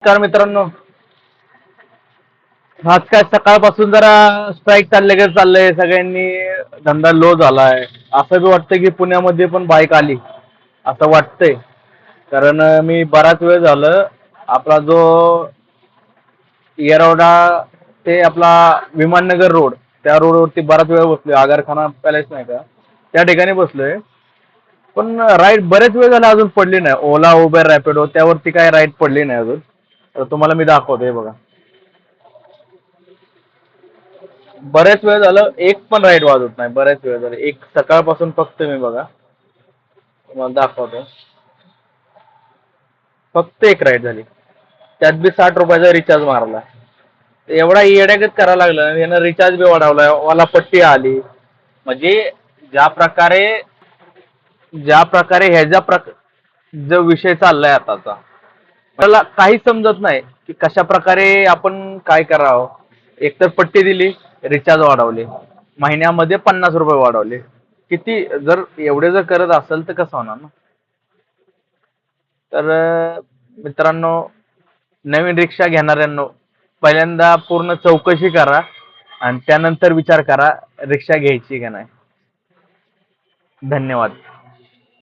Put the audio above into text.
नमस्कार मित्रांनो. आज काय सकाळपासून जरा स्ट्राईक चाललंय सगळ्यांनी. धंदा लो झालाय. असं बी वाटतं की पुण्यामध्ये पण बाईक आली असं वाटतंय. कारण मी बराच वेळ झालं आपला जो येरवडा ते आपला विमाननगर रोड, त्या रोडवरती बराच वेळ बसलोय. आगारखाना पॅलेस नाही का, त्या ठिकाणी बसलोय. पण राईड बरेच वेळ झाला अजून पडली नाही. ओला, उबेर, रॅपिडो त्यावरती काय राईड पडली नाही अजून. तर तुम्हाला मी दाखवतोय बघा. बरेच वेळ झालं एक पण राईड वाजत नाही. बरेच वेळ झाले, एक सकाळपासून फक्त मी बघा तुम्हाला दाखवतो. फक्त एक राईड झाली, त्यात बी 60 रुपयाचा रिचार्ज मारला. एवढा येड्यागत करायला लागला, यानं रिचार्ज बी वाढवलाय, वाला पट्टी आली. म्हणजे ज्या प्रकारे ज्या प्रकारे जो विषय चाललाय आताचा, मला काही समजत नाही की कशा प्रकारे आपण काय करावं. एकतर पट्टी दिली, रिचार्ज वाढवले, महिन्यामध्ये 50 रुपये वाढवले. किती जर एवढे जर करत असेल तर कसं होणार ना. तर मित्रांनो, नवीन रिक्षा घेणाऱ्यांनो, पहिल्यांदा पूर्ण चौकशी करा आणि त्यानंतर विचार करा रिक्षा घ्यायची का नाही. धन्यवाद.